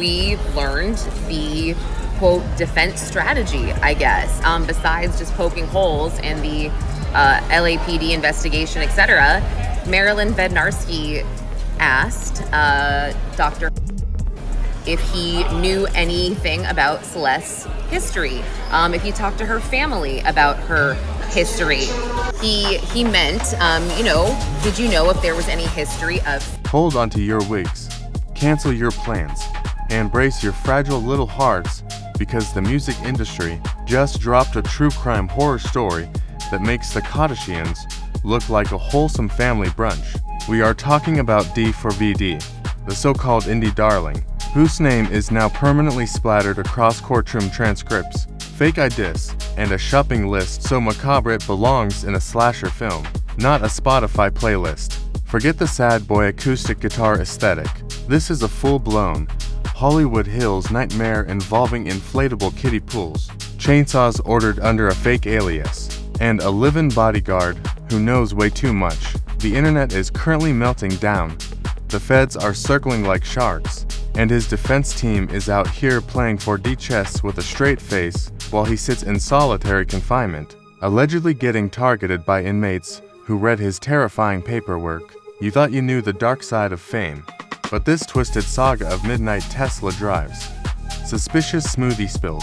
We learned the quote defense strategy, I guess, besides just poking holes in the LAPD investigation, etc. Marilyn Bednarski asked Dr. if he knew anything about Celeste's history, if he talked to her family about her history. He meant, did you know if there was any history of... Hold on to your wigs, cancel your plans, and brace your fragile little hearts, because the music industry just dropped a true crime horror story that makes the Kardashians look like a wholesome family brunch. We are talking about D4VD, the so-called indie darling, whose name is now permanently splattered across courtroom transcripts, fake IDs, and a shopping list so macabre it belongs in a slasher film, not a Spotify playlist. Forget the sad boy acoustic guitar aesthetic. This is a full-blown Hollywood Hills nightmare involving inflatable kiddie pools, chainsaws ordered under a fake alias, and a live-in bodyguard who knows way too much. The internet is currently melting down. The feds are circling like sharks, and his defense team is out here playing 4D chess with a straight face while he sits in solitary confinement, allegedly getting targeted by inmates who read his terrifying paperwork. You thought you knew the dark side of fame, but this twisted saga of midnight Tesla drives, suspicious smoothie spills,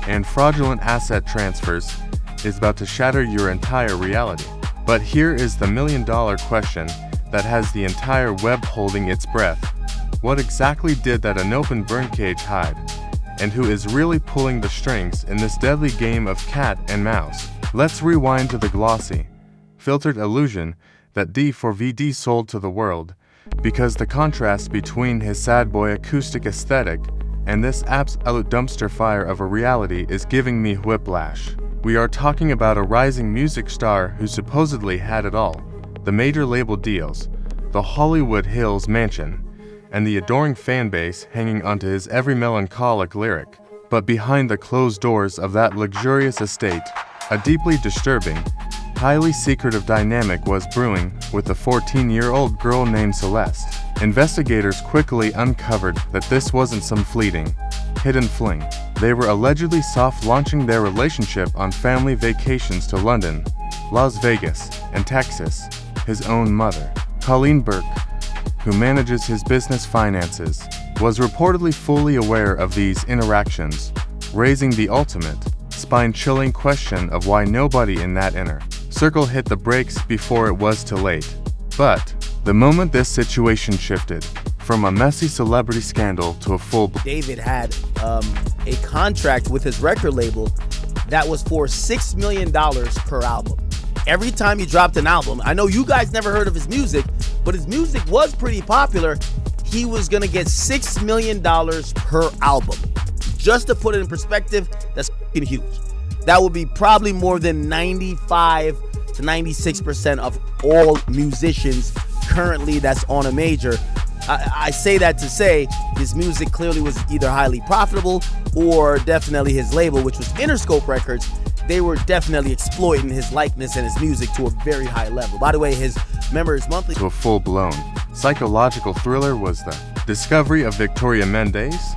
and fraudulent asset transfers is about to shatter your entire reality. But here is the million-dollar question that has the entire web holding its breath. What exactly did that unopened burn cage hide? And who is really pulling the strings in this deadly game of cat and mouse? Let's rewind to the glossy, filtered illusion that D4VD sold to the world, because the contrast between his sad boy acoustic aesthetic and this absolute dumpster fire of a reality is giving me whiplash. We are talking about a rising music star who supposedly had it all: the major label deals, the Hollywood Hills mansion, and the adoring fanbase hanging onto his every melancholic lyric. But behind the closed doors of that luxurious estate, a deeply disturbing, highly secretive dynamic was brewing with a 14-year-old girl named Celeste. Investigators quickly uncovered that this wasn't some fleeting, hidden fling. They were allegedly soft-launching their relationship on family vacations to London, Las Vegas, and Texas. His own mother, Colleen Burke, who manages his business finances, was reportedly fully aware of these interactions, raising the ultimate, spine-chilling question of why nobody in that inner circle hit the brakes before it was too late. But the moment this situation shifted from a messy celebrity scandal to a full... David had a contract with his record label that was for $6 million per album. Every time he dropped an album, I know you guys never heard of his music, but his music was pretty popular. He was going to get $6 million per album. Just to put it in perspective, that's fucking huge. That would be probably more than 95 to 96% of all musicians currently that's on a major. I say that to say his music clearly was either highly profitable or definitely his label, which was Interscope Records. They were definitely exploiting his likeness and his music to a very high level. By the way, his monthly... To a full-blown psychological thriller was the discovery of Victoria Mendes?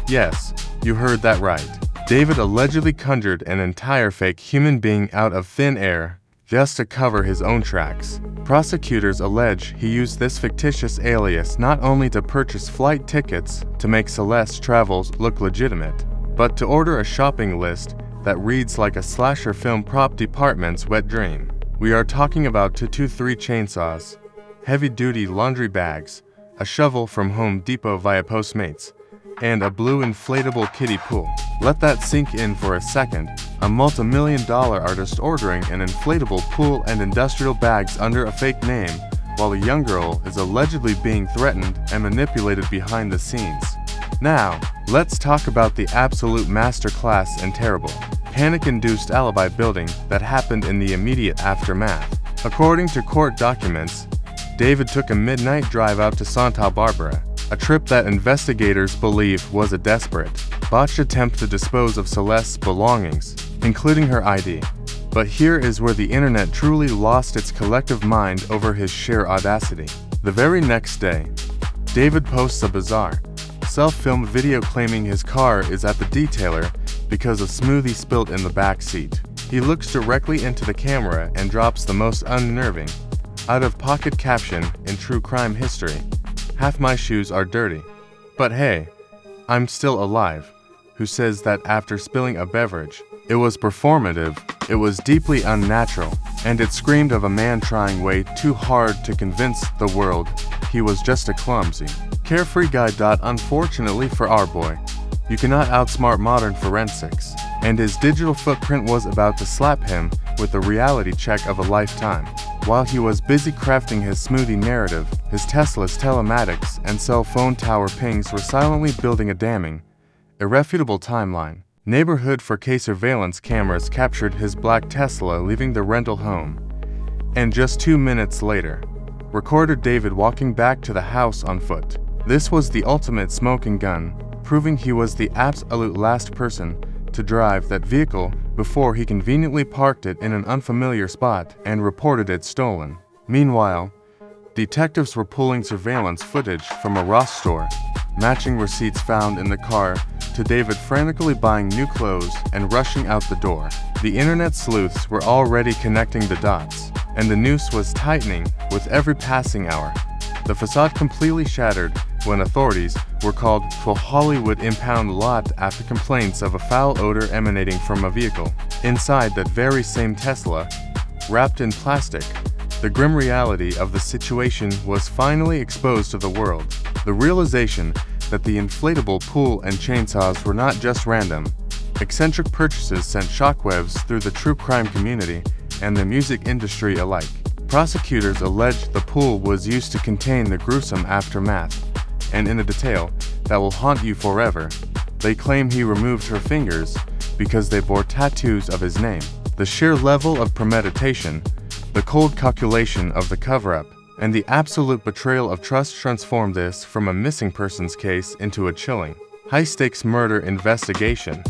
Yes, you heard that right. David allegedly conjured an entire fake human being out of thin air just to cover his own tracks. Prosecutors allege he used this fictitious alias not only to purchase flight tickets to make Celeste's travels look legitimate, but to order a shopping list that reads like a slasher film prop department's wet dream. We are talking about 223 chainsaws, heavy-duty laundry bags, a shovel from Home Depot via Postmates, and a blue inflatable kiddie pool. Let that sink in for a second. A multi-million-dollar artist ordering an inflatable pool and industrial bags under a fake name, while a young girl is allegedly being threatened and manipulated behind the scenes. Now, let's talk about the absolute masterclass and terrible, panic-induced alibi building that happened in the immediate aftermath. According to court documents, David took a midnight drive out to Santa Barbara, a trip that investigators believe was a desperate, botched attempt to dispose of Celeste's belongings, including her ID. But here is where the internet truly lost its collective mind over his sheer audacity. The very next day, David posts a bizarre, self-filmed video claiming his car is at the detailer because a smoothie spilled in the back seat. He looks directly into the camera and drops the most unnerving, out-of-pocket caption in true crime history: "Half my shoes are dirty. But hey, I'm still alive." Who says that after spilling a beverage? It was performative, it was deeply unnatural, and it screamed of a man trying way too hard to convince the world he was just a clumsy, carefree guy. Unfortunately for our boy, you cannot outsmart modern forensics, and his digital footprint was about to slap him with the reality check of a lifetime. While he was busy crafting his smoothie narrative, his Tesla's telematics and cell phone tower pings were silently building a damning, irrefutable timeline. Neighborhood 4K surveillance cameras captured his black Tesla leaving the rental home, and just 2 minutes later, recorded David walking back to the house on foot. This was the ultimate smoking gun, proving he was the absolute last person to drive that vehicle before he conveniently parked it in an unfamiliar spot and reported it stolen. Meanwhile, detectives were pulling surveillance footage from a Ross store, matching receipts found in the car to David frantically buying new clothes and rushing out the door. The internet sleuths were already connecting the dots, and the noose was tightening with every passing hour. The facade completely shattered when authorities were called to a Hollywood impound lot after complaints of a foul odor emanating from a vehicle inside that very same Tesla, wrapped in plastic. The grim reality of the situation was finally exposed to the world. The realization that the inflatable pool and chainsaws were not just random, eccentric purchases sent shockwaves through the true crime community and the music industry alike. Prosecutors alleged the pool was used to contain the gruesome aftermath, and in a detail that will haunt you forever, they claim he removed her fingers because they bore tattoos of his name. The sheer level of premeditation, the cold calculation of the cover-up, and the absolute betrayal of trust transformed this from a missing persons case into a chilling, high-stakes murder investigation.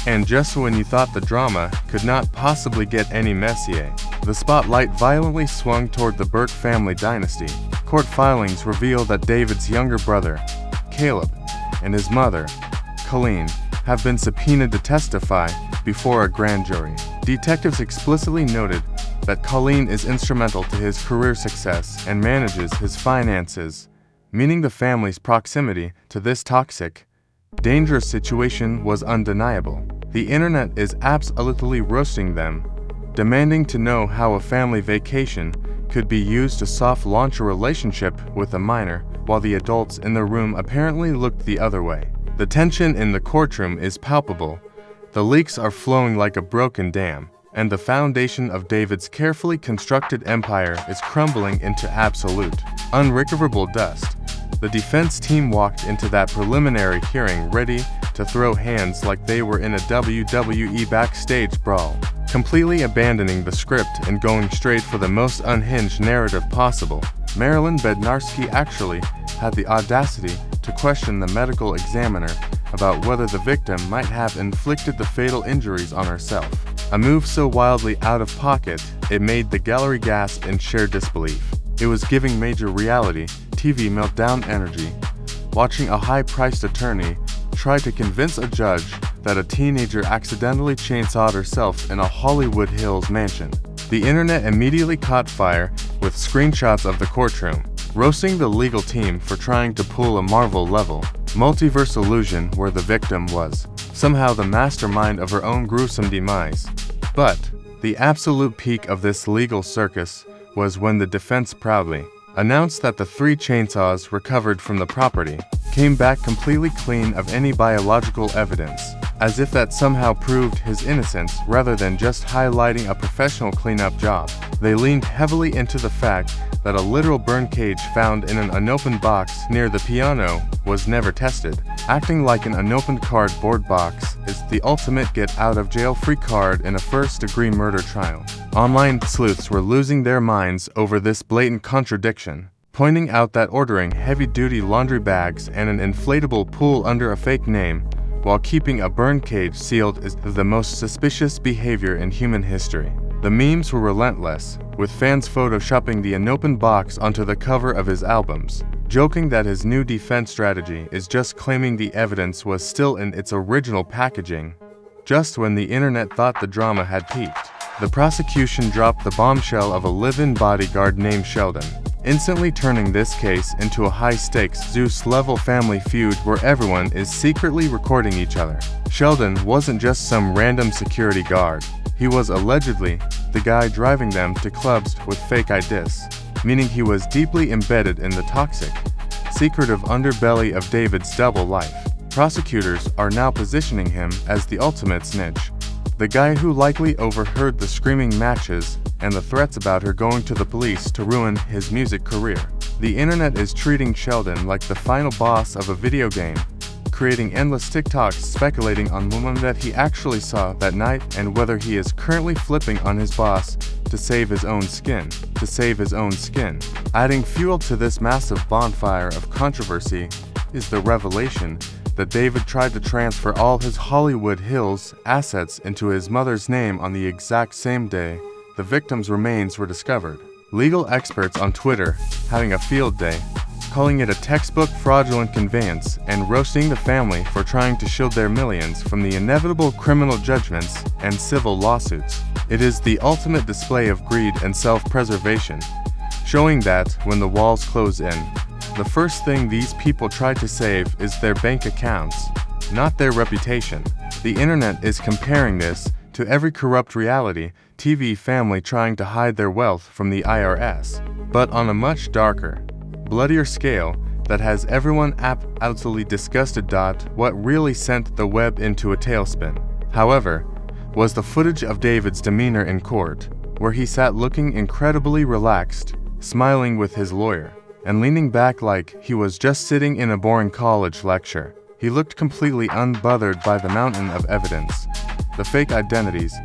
And just when you thought the drama could not possibly get any messier, the spotlight violently swung toward the Burke family dynasty. Court filings reveal that David's younger brother, Caleb, and his mother, Colleen, have been subpoenaed to testify before a grand jury. Detectives explicitly noted that Colleen is instrumental to his career success and manages his finances, meaning the family's proximity to this toxic, dangerous situation was undeniable. The internet is absolutely roasting them, demanding to know how a family vacation could be used to soft launch a relationship with a minor, while the adults in the room apparently looked the other way. The tension in the courtroom is palpable. The leaks are flowing like a broken dam, and the foundation of David's carefully constructed empire is crumbling into absolute, unrecoverable dust. The defense team walked into that preliminary hearing ready to throw hands like they were in a WWE backstage brawl, completely abandoning the script and going straight for the most unhinged narrative possible. Marilyn Bednarski actually had the audacity to question the medical examiner about whether the victim might have inflicted the fatal injuries on herself. A move so wildly out of pocket, it made the gallery gasp in sheer disbelief. It was giving major reality TV meltdown energy, watching a high-priced attorney try to convince a judge that a teenager accidentally chainsawed herself in a Hollywood Hills mansion. The internet immediately caught fire with screenshots of the courtroom, roasting the legal team for trying to pull a Marvel-level multiverse illusion where the victim was somehow the mastermind of her own gruesome demise. But the absolute peak of this legal circus was when the defense proudly announced that the 3 chainsaws recovered from the property came back completely clean of any biological evidence, as if that somehow proved his innocence rather than just highlighting a professional cleanup job. They leaned heavily into the fact that a literal burn cage found in an unopened box near the piano was never tested, acting like an unopened cardboard box is the ultimate get-out-of-jail-free card in a first-degree murder trial. Online sleuths were losing their minds over this blatant contradiction, pointing out that ordering heavy-duty laundry bags and an inflatable pool under a fake name while keeping a burn cage sealed is the most suspicious behavior in human history. The memes were relentless, with fans photoshopping the unopened box onto the cover of his albums, joking that his new defense strategy is just claiming the evidence was still in its original packaging. Just when the internet thought the drama had peaked, the prosecution dropped the bombshell of a live-in bodyguard named Sheldon, instantly turning this case into a high-stakes Zeus-level family feud where everyone is secretly recording each other. Sheldon wasn't just some random security guard. He was allegedly the guy driving them to clubs with fake IDs, meaning he was deeply embedded in the toxic, secretive underbelly of David's double life. Prosecutors are now positioning him as the ultimate snitch, the guy who likely overheard the screaming matches and the threats about her going to the police to ruin his music career. The internet is treating Sheldon like the final boss of a video game, creating endless TikToks speculating on the woman that he actually saw that night and whether he is currently flipping on his boss to save his own skin. Adding fuel to this massive bonfire of controversy is the revelation that David tried to transfer all his Hollywood Hills assets into his mother's name on the exact same day the victim's remains were discovered. Legal experts on Twitter having a field day, calling it a textbook fraudulent conveyance and roasting the family for trying to shield their millions from the inevitable criminal judgments and civil lawsuits. It is the ultimate display of greed and self-preservation, showing that when the walls close in, the first thing these people try to save is their bank accounts, not their reputation. The internet is comparing this to every corrupt reality TV family trying to hide their wealth from the IRS, but on a much darker, bloodier scale that has everyone absolutely disgusted. What really sent the web into a tailspin, however, was the footage of David's demeanor in court, where he sat looking incredibly relaxed, smiling with his lawyer, and leaning back like he was just sitting in a boring college lecture. He looked completely unbothered by the mountain of evidence, the fake identities,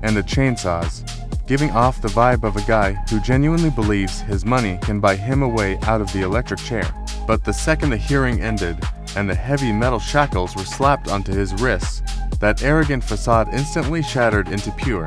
and the chainsaws, giving off the vibe of a guy who genuinely believes his money can buy him a way out of the electric chair. But the second the hearing ended and the heavy metal shackles were slapped onto his wrists, that arrogant facade instantly shattered into pure,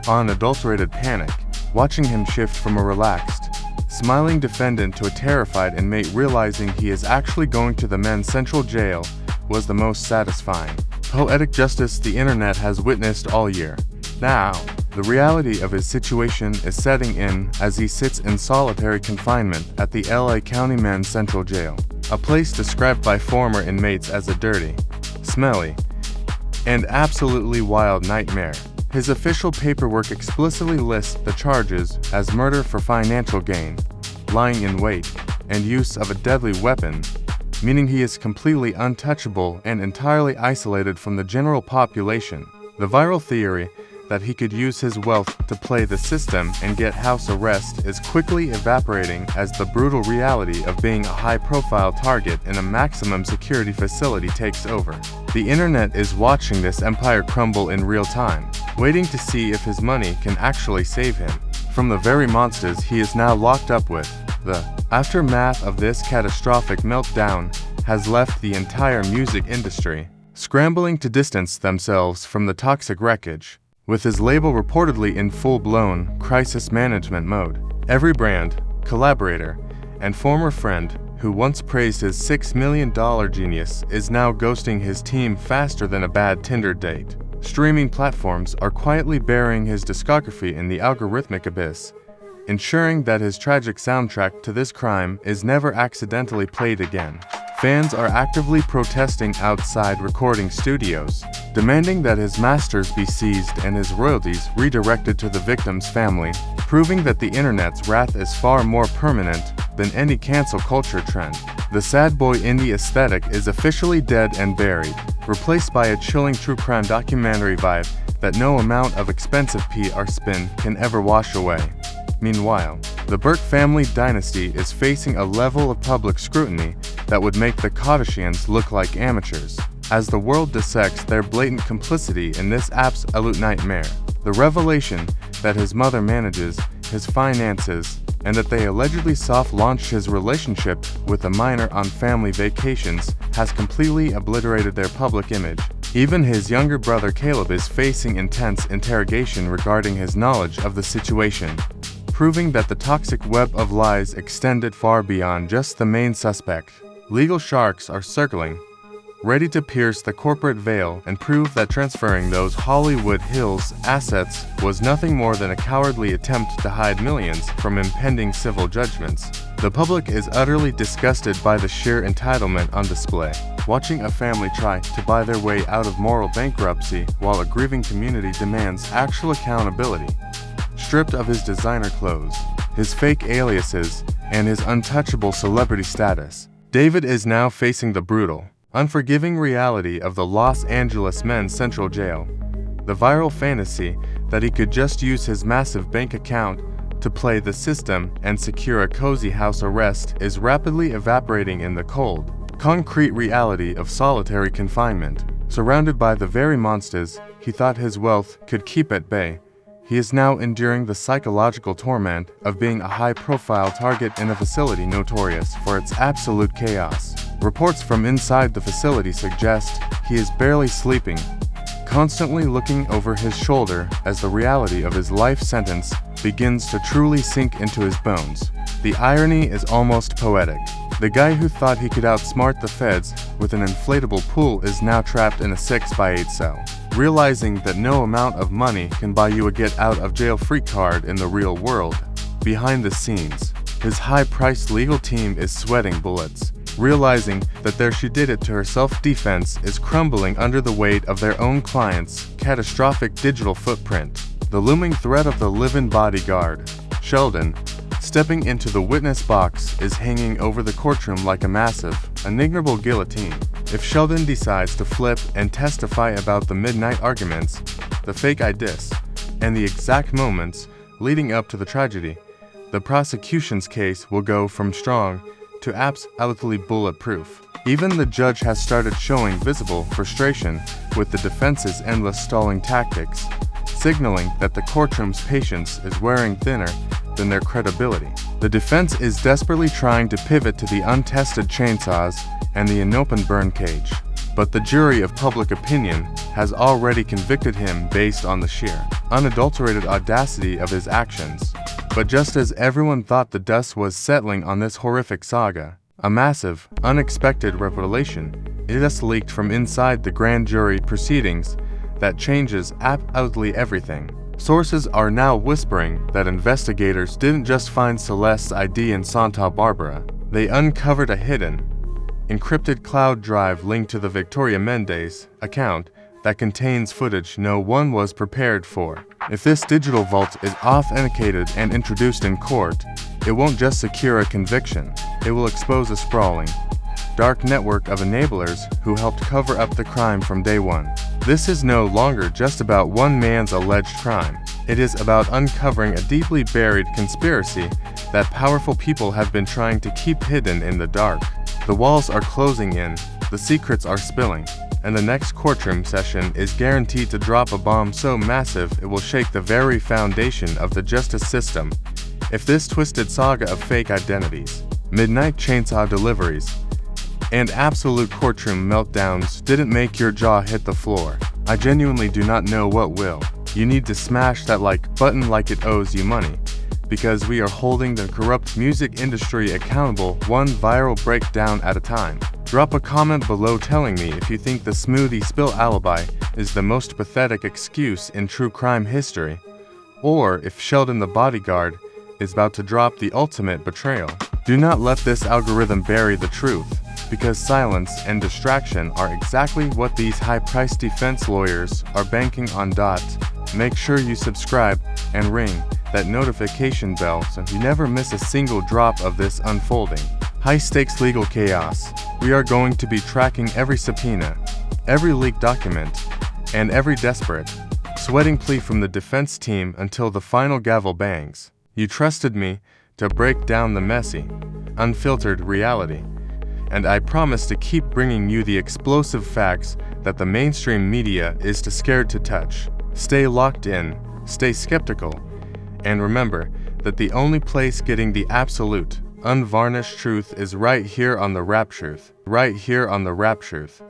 unadulterated panic. Watching him shift from a relaxed, smiling defendant to a terrified inmate realizing he is actually going to the men's central jail was the most satisfying, poetic justice the internet has witnessed all year. Now, the reality of his situation is setting in as he sits in solitary confinement at the LA County Men's Central Jail, a place described by former inmates as a dirty, smelly, and absolutely wild nightmare. His official paperwork explicitly lists the charges as murder for financial gain, lying in wait, and use of a deadly weapon, meaning he is completely untouchable and entirely isolated from the general population. The viral theory that he could use his wealth to play the system and get house arrest is quickly evaporating as the brutal reality of being a high-profile target in a maximum security facility takes over. The internet is watching this empire crumble in real time, waiting to see if his money can actually save him from the very monsters he is now locked up with. The aftermath of this catastrophic meltdown has left the entire music industry scrambling to distance themselves from the toxic wreckage, with his label reportedly in full-blown crisis management mode. Every brand, collaborator, and former friend who once praised his $6 million genius is now ghosting his team faster than a bad Tinder date. Streaming platforms are quietly burying his discography in the algorithmic abyss, ensuring that his tragic soundtrack to this crime is never accidentally played again. Fans are actively protesting outside recording studios, demanding that his masters be seized and his royalties redirected to the victim's family, proving that the internet's wrath is far more permanent than any cancel culture trend. The sad boy indie aesthetic is officially dead and buried, replaced by a chilling true crime documentary vibe that no amount of expensive PR spin can ever wash away. Meanwhile, the Burke family dynasty is facing a level of public scrutiny that would make the Kardashians look like amateurs, as the world dissects their blatant complicity in this absolute nightmare. The revelation that his mother manages his finances and that they allegedly soft-launched his relationship with a minor on family vacations has completely obliterated their public image. Even his younger brother Caleb is facing intense interrogation regarding his knowledge of the situation, proving that the toxic web of lies extended far beyond just the main suspect. Legal sharks are circling, ready to pierce the corporate veil and prove that transferring those Hollywood Hills assets was nothing more than a cowardly attempt to hide millions from impending civil judgments. The public is utterly disgusted by the sheer entitlement on display, watching a family try to buy their way out of moral bankruptcy while a grieving community demands actual accountability. Stripped of his designer clothes, his fake aliases, and his untouchable celebrity status, David is now facing the brutal, unforgiving reality of the Los Angeles Men's Central Jail. The viral fantasy that he could just use his massive bank account to play the system and secure a cozy house arrest is rapidly evaporating in the cold, concrete reality of solitary confinement. Surrounded by the very monsters he thought his wealth could keep at bay, he is now enduring the psychological torment of being a high-profile target in a facility notorious for its absolute chaos. Reports from inside the facility suggest he is barely sleeping, constantly looking over his shoulder as the reality of his life sentence begins to truly sink into his bones. The irony is almost poetic. The guy who thought he could outsmart the feds with an inflatable pool is now trapped in a 6x8 cell, realizing that no amount of money can buy you a get-out-of-jail-free card in the real world. Behind the scenes, his high-priced legal team is sweating bullets, realizing that their she did it to her self-defense is crumbling under the weight of their own client's catastrophic digital footprint. The looming threat of the live-in bodyguard, Sheldon, stepping into the witness box is hanging over the courtroom like a massive, enigmable guillotine. If Sheldon decides to flip and testify about the midnight arguments, the fake IDs, and the exact moments leading up to the tragedy, the prosecution's case will go from strong to absolutely bulletproof. Even the judge has started showing visible frustration with the defense's endless stalling tactics, signaling that the courtroom's patience is wearing thinner than their credibility. The defense is desperately trying to pivot to the untested chainsaws and the unopened burn cage, but the jury of public opinion has already convicted him based on the sheer, unadulterated audacity of his actions. But just as everyone thought the dust was settling on this horrific saga, a massive, unexpected revelation is leaked from inside the grand jury proceedings that changes absolutely everything. Sources are now whispering that investigators didn't just find Celeste's ID in Santa Barbara, they uncovered a hidden, encrypted cloud drive linked to the Victoria Mendez account that contains footage no one was prepared for. If this digital vault is authenticated and introduced in court, it won't just secure a conviction, it will expose a sprawling, dark network of enablers who helped cover up the crime from day one. This is no longer just about one man's alleged crime. It is about uncovering a deeply buried conspiracy that powerful people have been trying to keep hidden in the dark. The walls are closing in, the secrets are spilling, and the next courtroom session is guaranteed to drop a bomb so massive it will shake the very foundation of the justice system. If this twisted saga of fake identities, midnight chainsaw deliveries, and absolute courtroom meltdowns didn't make your jaw hit the floor, I genuinely do not know what will. You need to smash that like button like it owes you money, because we are holding the corrupt music industry accountable one viral breakdown at a time. Drop a comment below telling me if you think the smoothie spill alibi is the most pathetic excuse in true crime history, or if Sheldon the bodyguard is about to drop the ultimate betrayal. Do not let this algorithm bury the truth, because silence and distraction are exactly what these high-priced defense lawyers are banking on. Make sure you subscribe and ring that notification bell so you never miss a single drop of this unfolding high-stakes legal chaos. We are going to be tracking every subpoena, every leaked document, and every desperate, sweating plea from the defense team until the final gavel bangs. You trusted me to break down the messy, unfiltered reality, and I promise to keep bringing you the explosive facts that the mainstream media is too scared to touch. Stay locked in, stay skeptical, and remember that the only place getting the absolute, unvarnished truth is right here on the Rap Truth. Right here on the Rap Truth.